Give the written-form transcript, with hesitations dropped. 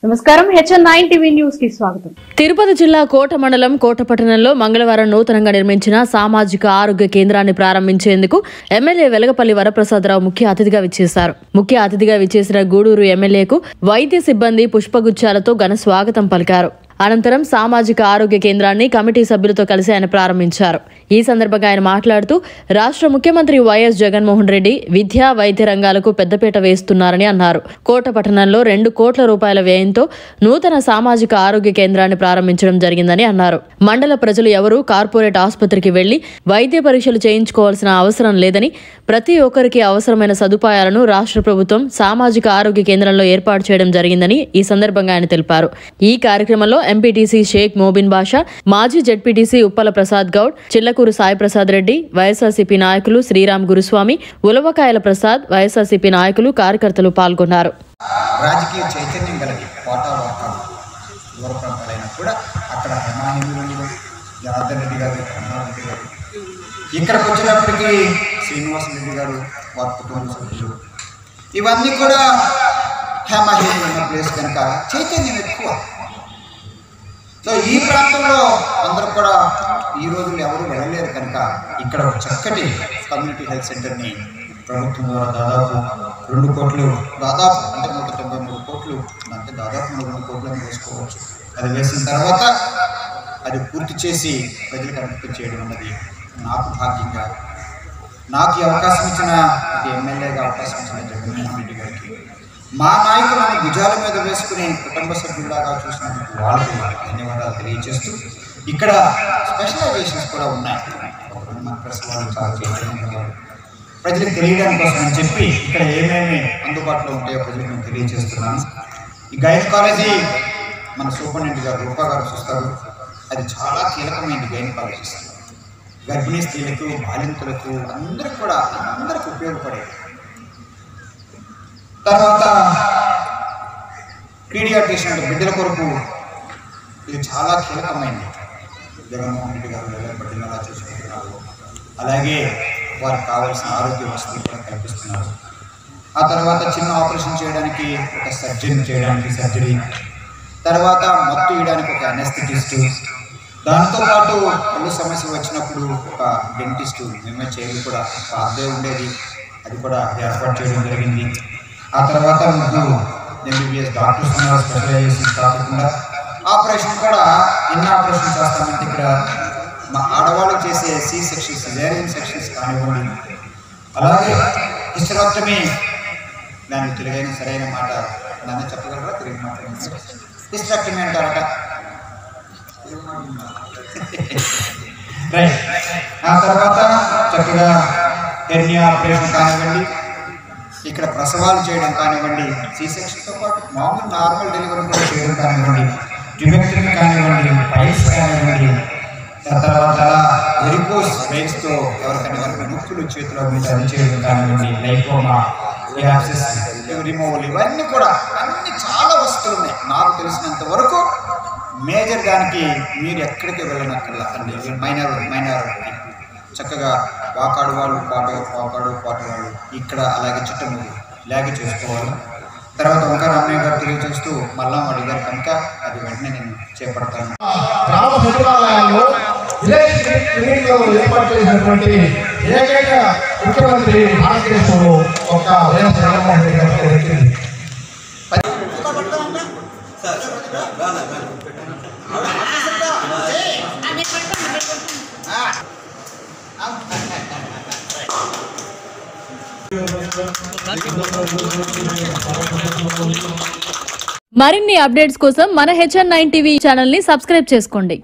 నమస్కారం HN9 TV news కి స్వాగతం. తిరుపతి జిల్లా కోట మండలం కోటపట్టణంలో మంగళవారం నూతనంగా నిర్మించిన సామాజిక ఆరోగ్య కేంద్రాన్ని ప్రారంభించేందుకు ఎమ్మెల్యే వెలగపల్లి వరప్రసాదరావు ముఖ్య అతిథిగా విచ్చేశారు. ముఖ్య అతిథిగా విచ్చేసిన గూడూరు ఎమ్మెల్యేకు వైద్య సిబ్బంది పుష్పగుచ్చాలతో ఘన స్వాగతం పలికారు. అనంతరం సామాజిక ఆరోగ్య కేంద్రాన్ని కమిటీ సభ్యులతో కలిసి ఆయన ప్రారంభించారు. ఈ సందర్భంగా ఆయన మాట్లాడుతూ రాష్ట్ర ముఖ్యమంత్రి వైఎస్ జగన్మోహన్ రెడ్డి విద్యా వైద్య రంగాలకు పెద్దపీట వేస్తున్నారని అన్నారు. కోట పట్టణంలో 2 కోట్ల రూపాయల వ్యయంతో నూతన సామాజిక ఆరోగ్య కేంద్రాన్ని ప్రారంభించడం జరిగిందని అన్నారు. మండల ప్రజలు ఎవరూ కార్పొరేట్ ఆసుపత్రికి వెళ్లి వైద్య పరీక్షలు చేయించుకోవాల్సిన అవసరం లేదని, ప్రతి ఒక్కరికి అవసరమైన సదుపాయాలను రాష్ట్ర ప్రభుత్వం సామాజిక ఆరోగ్య కేంద్రంలో ఏర్పాటు చేయడం జరిగిందని ఈ సందర్భంగా ఆయన తెలిపారు. ఈ కార్యక్రమంలో ఎంపీటీసీ షేక్ మోబిన్ బాషా, మాజీ జెడ్పీటీసీ ఉప్పల ప్రసాద్ గౌడ్, చిల్లకూరు సాయి ప్రసాద్ రెడ్డి, వైఎస్ఆర్సీపీ నాయకులు శ్రీరామ్ గురుస్వామి, ఉలవకాయల ప్రసాద్, వైఎస్ఆర్సీపీ నాయకులు కార్యకర్తలు పాల్గొన్నారు. రాజకీయ చైతన్యం కలిగి దూర ప్రాంతాలైనా కూడా అక్కడ హేమాహిందులు జనార్దన్ రెడ్డి గారు, రెడ్డి గారు, ఇక్కడికి వచ్చినప్పటికీ శ్రీనివాస రెడ్డి గారు, వారి కుటుంబ సభ్యులు, ఇవన్నీ కూడా హేమాహిందులు ఉన్న ప్లేస్ కనుక చైతన్యం ఎక్కువ. సో ఈ ప్రాంతంలో అందరూ కూడా ఈ రోజుల్లో ఎవరు వెళ్ళలేరు కనుక ఇక్కడ ఒక చక్కటి కమ్యూనిటీ హెల్త్ సెంటర్ని ప్రభుత్వం ద్వారా దాదాపు 2 కోట్లు, దాదాపు అంటే 193 కోట్లు, అంటే దాదాపు 2 కోట్లను వేసుకోవచ్చు. అది వేసిన తర్వాత అది పూర్తి చేసి ప్రజలకు అంకితం చేయడం అన్నది నాకు భాగ్యంగా, నాకు ఈ అవకాశం ఇచ్చిన ఎమ్మెల్యేగా అవకాశం ఇచ్చిన జగన్మోహన్ రెడ్డి గారికి, మా నాయకులను భుజాల మీద వేసుకుని కుటుంబ సభ్యులాగా చూసినందుకు వాళ్ళకి ధన్యవాదాలు తెలియజేస్తూ, ఇక్కడ స్పెషలైజేషన్స్ కూడా ఉన్నాయి. ప్రజలకు తెలియడం కోసం అని చెప్పి ఇక్కడ ఏమేమి అందుబాటులో ఉంటాయో ప్రజలకు నేను తెలియజేస్తున్నాను. ఈ గైనకాలజీ మన సూపరింటెండెంట్ గారు రూపా గారు చూస్తారు. అది చాలా కీలకమైనది. గైనకాలజీ గర్భిణీ స్త్రీలకు, బాలింతలకు అందరికి ఉపయోగపడేది. తర్వాత పీడియాట్రిషియన్ అంటే బిడ్డల కొరకు ఇది చాలా కీలకమైనది. జగన్మోహన్ రెడ్డి గారు పట్టినలా చూసుకుంటున్నారు. అలాగే వారికి కావాల్సిన ఆరోగ్య వసతులు కూడా కల్పిస్తున్నారు. ఆ తర్వాత చిన్న ఆపరేషన్ చేయడానికి ఒక సర్జరీ, తర్వాత మత్తు ఇవ్వడానికి ఒక అనెస్థెటిస్టు, దాంతోపాటు కళ్ళు సమస్యలు వచ్చినప్పుడు ఒక డెంటిస్టు, మేమే చేయలు కూడా అదే ఉండేది, అది కూడా ఏర్పాటు చేయడం జరిగింది. ఆ తర్వాత MBBS డాక్టర్స్ ఉన్నారు, స్పెషలైజేషన్ కాకుండా ఆపరేషన్ కూడా ఎన్ని ఆపరేషన్ చేస్తామంటే ఇక్కడ మా ఆడవాళ్ళు చేసే C-సెక్షన్స్, సిజేరియన్ సెక్షన్స్ కానివ్వండి, అలాగే హిస్టెరెక్టమీ, దానికి తెలుగైన సరైన మాట నన్ను చెప్పగలరా? తెలుగు మాట హిస్టెరెక్టమీ అంటారట. రైట్. ఆ తర్వాత చక్కగా హెర్నియా ఆపరేషన్ కానివ్వండి, ఇక్కడ ప్రసవాలు చేయడం కానివ్వండి, C-సెక్షన్తో పాటు మామూలు నార్మల్ డెలివరీ కూడా చేయడం కానివ్వండి, ట్యూబెక్టమీ కానివ్వండి, పైల్స్ కానివ్వండి, తర్వాత వెరికోస్ వెయిన్స్తో ఎవరికైనా నొప్పులు చేతిలో మీద అది చేయడం కానివ్వండి, లైకోమా, యాప్సిస్ రిమూవల్, ఇవన్నీ కూడా అన్ని చాలా వస్తువులు ఉన్నాయి. నాకు తెలిసినంత వరకు మేజర్ దానికి మీరు ఎక్కడికి వెళ్ళనక్కర్లా అండి. మైనారిటీ చక్కగా వాకాడు వాళ్ళు పాట వాళ్ళు ఇక్కడ అలాగే చిట్టమూరు ఇలాగే చేసుకోవాలి. తర్వాత ఓంకార్ అన్నయ్య గారు తెలియజేస్తూ మళ్ళా అడిగారు కనుక అది వెంటనే నేను చేపడతాను. గ్రామ సచివాలయాల్లో విలేజ్ క్లినిక్లో ఏర్పాటు చేసినటువంటి ఏకైక ముఖ్యమంత్రి భారతదేశంలో ఒక వైఎస్ జగన్మోహన్ రెడ్డి గారికి వచ్చింది. మరిన్ని అప్డేట్స్ కోసం మన HN9 టీవీ ఛానల్ ని సబ్స్క్రైబ్ చేసుకోండి.